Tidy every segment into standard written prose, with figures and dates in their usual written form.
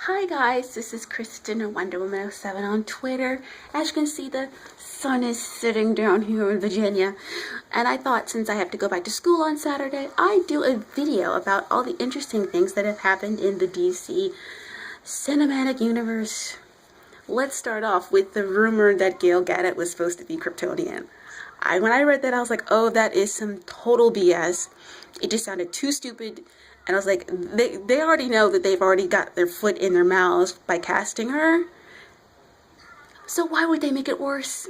Hi guys, this is Kristen Wonder Woman 07 on Twitter. As you can see, the sun is sitting down here in Virginia, and I thought since I have to go back to school on Saturday, I'd do a video about all the interesting things that have happened in the DC cinematic universe. Let's start off with the rumor that Gal Gadot was supposed to be Kryptonian. When I read that, I was like, oh, that is some total BS. It just sounded too stupid. And I was like, they already know that they've already got their foot in their mouths by casting her. So why would they make it worse?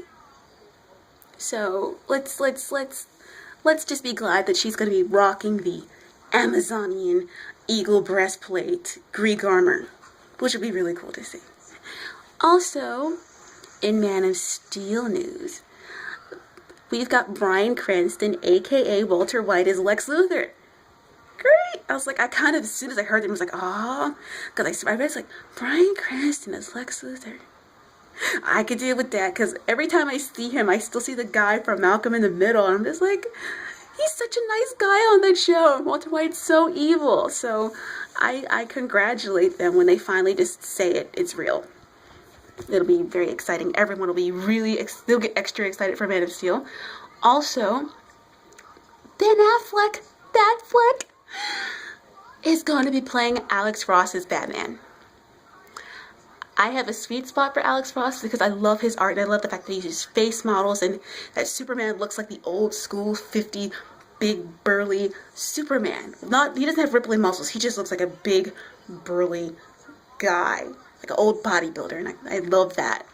So let's just be glad that she's going to be rocking the Amazonian eagle breastplate Greek armor, which would be really cool to see. Also, in Man of Steel news, we've got Bryan Cranston, aka Walter White, as Lex Luthor. Great! I was like, I kind of, as soon as I heard it, I was like, ah, because I read it's like, Bryan Cranston as Lex Luthor. I could deal with that, because every time I see him, I still see the guy from Malcolm in the Middle, and I'm just like, he's such a nice guy on that show, and Walter White's so evil. So I congratulate them when they finally just say it's real. It'll be very exciting. Everyone will be they'll get extra excited for Man of Steel. Also, Ben Affleck is going to be playing Alex Ross as Batman. I have a sweet spot for Alex Ross because I love his art and I love the fact that he uses face models and that Superman looks like the old school 50 big burly Superman. He doesn't have rippling muscles. He just looks like a big burly guy, like an old bodybuilder, and I love that.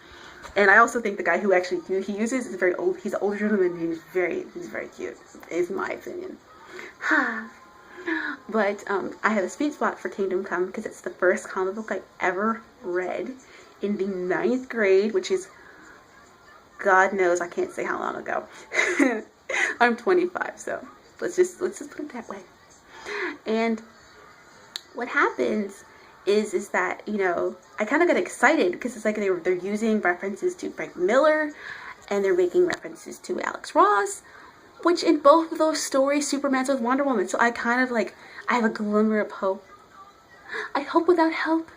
And I also think the guy who actually he uses is very old. He's an older gentleman. He's very cute, is my opinion. But I have a sweet spot for Kingdom Come because it's the first comic book I ever read in the 9th grade, which is, God knows, I can't say how long ago. I'm 25, so let's just put it that way. And what happens is that, you know, I kind of got excited because it's like they're using references to Frank Miller and they're making references to Alex Ross, which in both of those stories, Superman's with Wonder Woman. So I kind of like, I have a glimmer of hope. I hope without help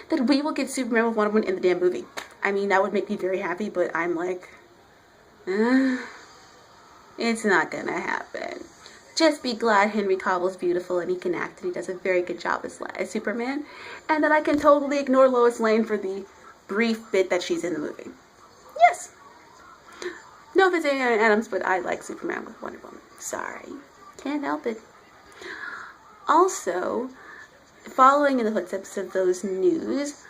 that we will get Superman with Wonder Woman in the damn movie. I mean, that would make me very happy, but I'm like, it's not gonna happen. Just be glad Henry Cavill's beautiful and he can act and he does a very good job as Superman. And that I can totally ignore Lois Lane for the brief bit that she's in the movie. Yes. No offense to Amy Adams, but I like Superman with Wonder Woman. Sorry. Can't help it. Also, following in the footsteps of those news,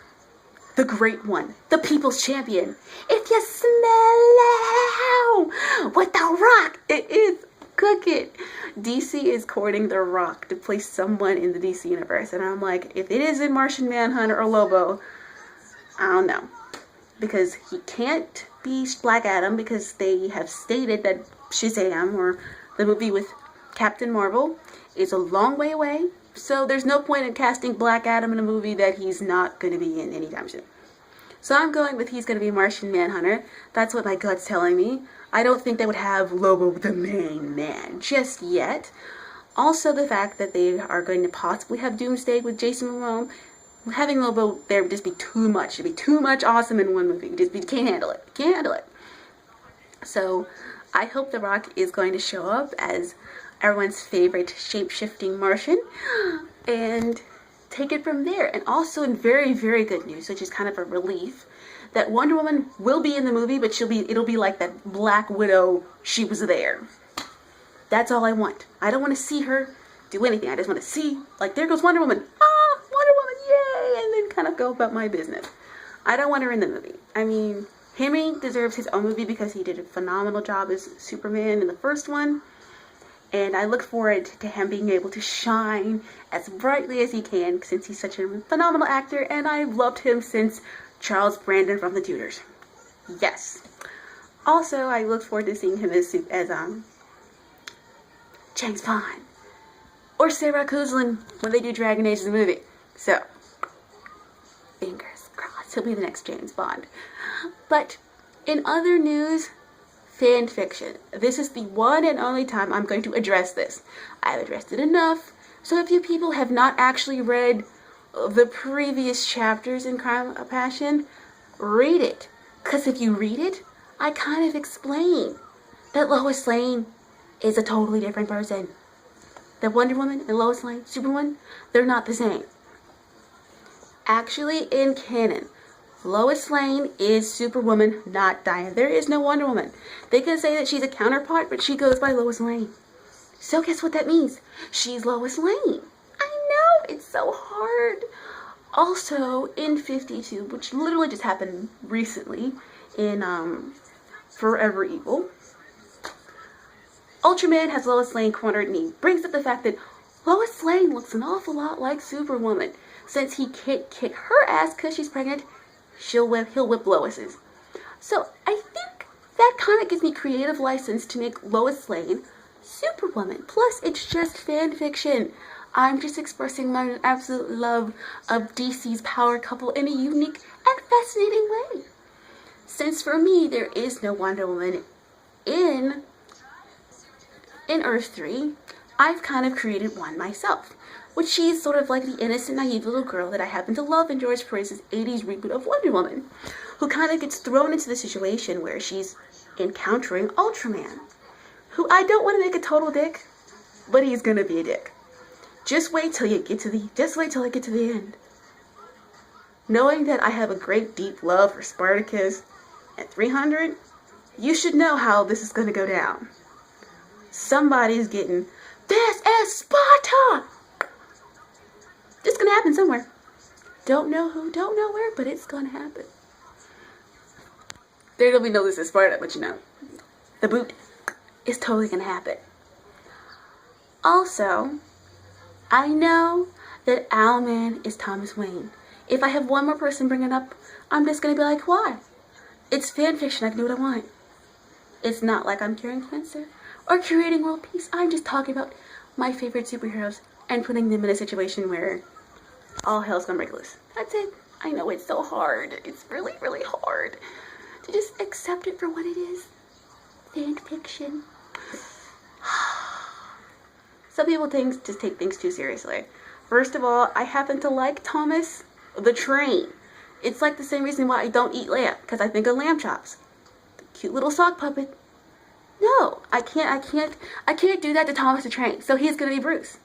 the great one, the people's champion. If you smell what The Rock it is cooking. DC is courting The Rock to play someone in the DC universe. And I'm like, if it isn't Martian Manhunter or Lobo, I don't know. Because he can't be Black Adam because they have stated that Shazam, or the movie with Captain Marvel, is a long way away. So there's no point in casting Black Adam in a movie that he's not going to be in anytime soon. So I'm going with he's going to be Martian Manhunter. That's what my gut's telling me. I don't think they would have Lobo the main man just yet. Also the fact that they are going to possibly have Doomsday with Jason Momoa. Having Lobo there would just be too much. It'd be too much awesome in one movie. You can't handle it. Can't handle it. So I hope The Rock is going to show up as everyone's favorite shape-shifting Martian and take it from there. And also in very, very good news, which is kind of a relief, that Wonder Woman will be in the movie, but it'll be like that Black Widow, she was there. That's all I want. I don't want to see her do anything. I just want to see, like, there goes Wonder Woman. Ah, Wonder Woman, yay! And then kind of go about my business. I don't want her in the movie. I mean, Henry deserves his own movie because he did a phenomenal job as Superman in the first one. And I look forward to him being able to shine as brightly as he can since he's such a phenomenal actor. And I've loved him since Charles Brandon from The Tudors. Yes. Also, I look forward to seeing him as James Bond. Or Sarah Kouzlin when they do Dragon Age the movie. So, fingers crossed. He'll be the next James Bond. But, in other news, fan fiction. This is the one and only time I'm going to address this. I've addressed it enough. So if you people have not actually read the previous chapters in Crime of Passion, read it. Because if you read it, I kind of explain that Lois Lane is a totally different person. That Wonder Woman and Lois Lane, Superwoman, they're not the same. Actually, in canon, Lois Lane is Superwoman, not Diana. There is no Wonder Woman. They can say that she's a counterpart, but she goes by Lois Lane. So guess what that means? She's Lois Lane. I know, it's so hard. Also, in 52, which literally just happened recently in Forever Evil, Ultraman has Lois Lane cornered and he brings up the fact that Lois Lane looks an awful lot like Superwoman. Since he can't kick her ass because she's pregnant, he'll whip Lois's. So I think that kind of gives me creative license to make Lois Lane Superwoman. Plus, it's just fan fiction. I'm just expressing my absolute love of DC's power couple in a unique and fascinating way. Since for me, there is no Wonder Woman in Earth 3, I've kind of created one myself, which she's sort of like the innocent, naive little girl that I happen to love in George Perez's 80s reboot of Wonder Woman, who kind of gets thrown into the situation where she's encountering Ultraman, who I don't want to make a total dick, but he's gonna be a dick. Just wait till I get to the end. Knowing that I have a great deep love for Spartacus at 300, you should know how this is gonna go down. Somebody's getting, "This is Sparta!" It's gonna happen somewhere. Don't know who, don't know where, but it's gonna happen. There'll be no "This is Sparta," but you know, the boot is totally gonna happen. Also, I know that Owlman is Thomas Wayne. If I have one more person bring it up, I'm just gonna be like, why? It's fan fiction, I can do what I want. It's not like I'm curing cancer or creating world peace. I'm just talking about my favorite superheroes and putting them in a situation where all hell's gonna break loose. That's it. I know it's so hard. It's really, really hard to just accept it for what it is. Fan fiction. Some people just take things too seriously. First of all, I happen to like Thomas the Train. It's like the same reason why I don't eat lamb, because I think of lamb chops. The cute little sock puppet. No, I can't do that to Thomas the Train. So he's gonna be Bruce.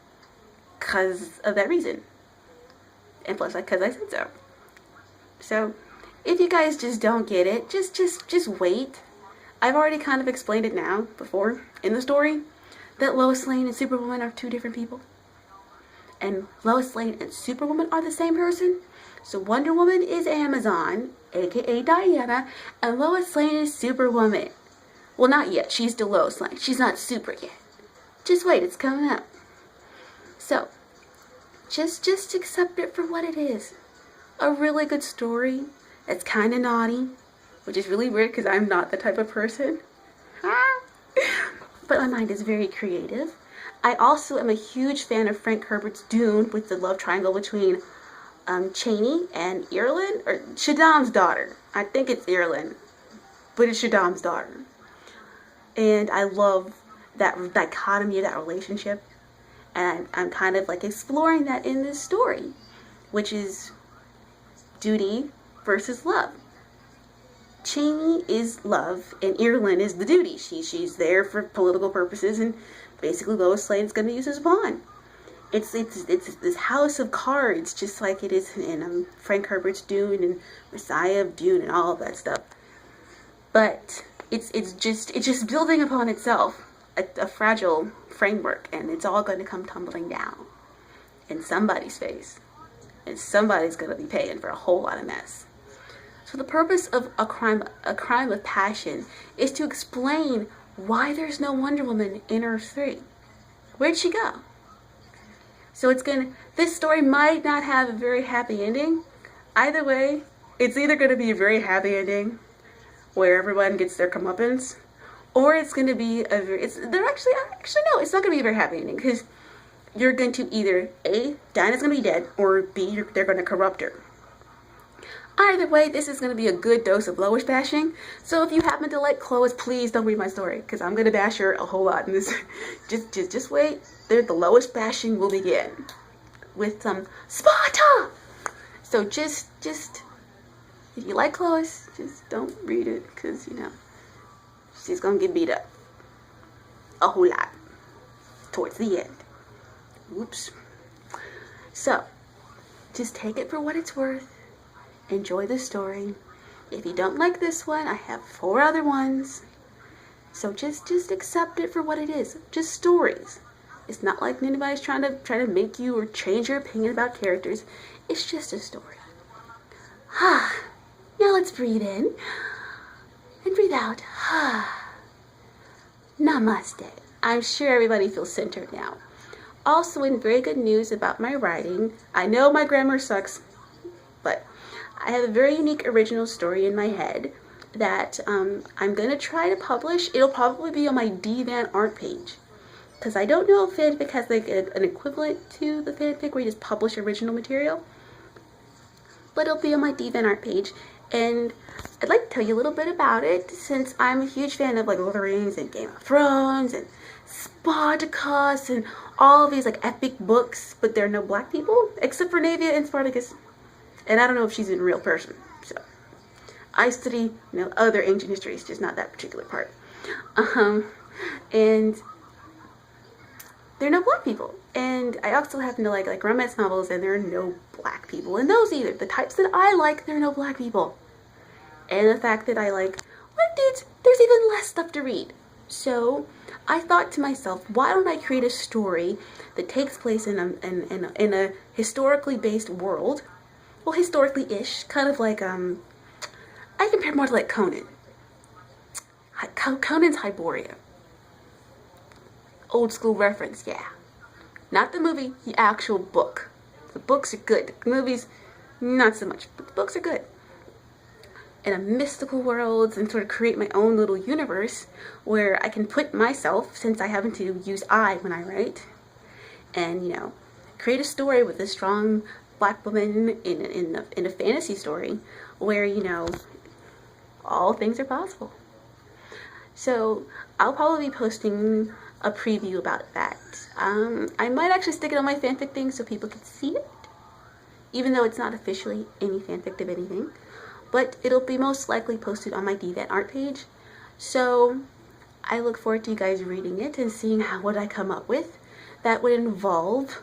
Because of that reason. And plus, because I said so. So, if you guys just don't get it, just wait. I've already kind of explained it now, before, in the story, that Lois Lane and Superwoman are two different people. And Lois Lane and Superwoman are the same person. So Wonder Woman is Amazon, aka Diana, and Lois Lane is Superwoman. Well, not yet. She's still Lois Lane. She's not super yet. Just wait, it's coming up. So, just accept it for what it is. A really good story that's kind of naughty, which is really weird because I'm not the type of person. But my mind is very creative. I also am a huge fan of Frank Herbert's Dune with the love triangle between Chani and Irulan, or Shaddam's daughter. I think it's Irulan, but it's Shaddam's daughter. And I love that dichotomy of that relationship. And I'm kind of like exploring that in this story, which is duty versus love. Chani is love, and Irulan is the duty. She's there for political purposes, and basically Lois Lane is going to use as a pawn. It's this house of cards, just like it is in Frank Herbert's Dune and Messiah of Dune and all of that stuff. But it's just building upon itself, a fragile framework, and it's all going to come tumbling down in somebody's face, and somebody's going to be paying for a whole lot of mess. So the purpose of a crime of passion is to explain why there's no Wonder Woman in Earth 3. Where'd she go? So this story might not have a very happy ending. Either way, it's either going to be a very happy ending where everyone gets their comeuppance, or it's going to be it's not going to be a very happy ending, because you're going to either A, Diana's going to be dead, or B, they're going to corrupt her. Either way, this is going to be a good dose of Lois bashing. So if you happen to like Lois, please don't read my story, because I'm going to bash her a whole lot in this. Just wait. The Lois bashing will begin. with some Sparta. So just if you like Lois, just don't read it, because you know she's gonna get beat up a whole lot towards the end. Oops. So just take it for what it's worth. Enjoy the story. If you don't like this one, I have 4 other ones. So just accept it for what it is. Just stories. It's not like anybody's trying to make you or change your opinion about characters. It's just a story. Now let's breathe in and breathe out. Namaste. I'm sure everybody feels centered now. Also, in very good news about my writing, I know my grammar sucks, but I have a very unique original story in my head that I'm going to try to publish. It'll probably be on my Divan art page, because I don't know if fanfic has like an equivalent to the fanfic where you just publish original material, but it'll be on my Divan art page, and I'd like to tell you a little bit about it, since I'm a huge fan of like Lord of the Rings and Game of Thrones and Spartacus and all of these like epic books, but there are no black people except for Naevia and Spartacus, and I don't know if she's a real person. So I study, other ancient histories, just not that particular part. And there are no black people, and I also happen to like romance novels, and there are no black people in those either. The types that I like, there are no black people, and the fact that I like white dudes, there's even less stuff to read. So I thought to myself, why don't I create a story that takes place in a historically based world? Well, historically-ish, kind of like, I compare more to like Conan. Conan's Hyboria. Old school reference, yeah. Not the movie, the actual book. The books are good. The movies, not so much, but the books are good. In a mystical world, and sort of create my own little universe where I can put myself, since I happen to use I when I write, and create a story with a strong black woman in a fantasy story where all things are possible. So I'll probably be posting a preview about that. I might actually stick it on my fanfic thing so people can see it, even though it's not officially any fanfic of anything. But it'll be most likely posted on my Divan art page. So I look forward to you guys reading it and seeing what I come up with. That would involve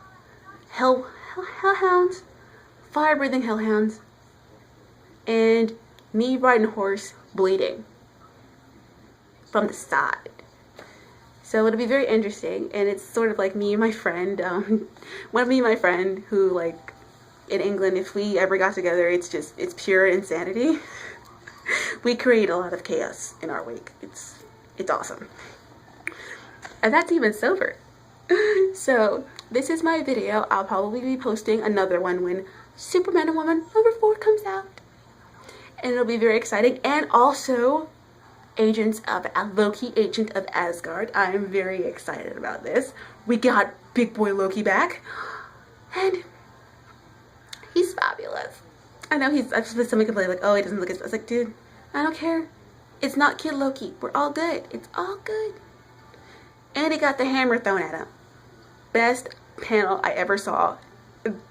hellhounds, fire-breathing hellhounds, and me riding a horse bleeding from the side. So it'll be very interesting, and it's sort of like me and my friend, who like, in England, if we ever got together, it's pure insanity. We create a lot of chaos in our wake. It's awesome. And that's even sober. So this is my video. I'll probably be posting another one when Superman and Woman #4 comes out. And it'll be very exciting. And also Loki, Agent of Asgard. I am very excited about this. We got Big Boy Loki back. And he's fabulous. I know I've just been somebody complain like, oh, he doesn't look as. I was like, dude, I don't care. It's not Kid Loki. We're all good. It's all good. And he got the hammer thrown at him. Best panel I ever saw.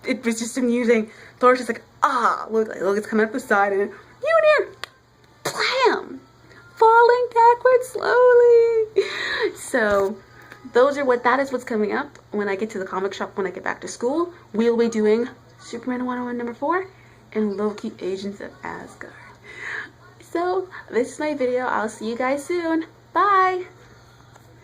It was just amusing. Thor's just like, look, it's coming up the side, and Mjolnir, blam, falling backwards slowly. So that is what's coming up when I get to the comic shop when I get back to school. We'll be doing Superman 101 #4 and Loki, Agents of Asgard. So this is my video. I'll see you guys soon. Bye.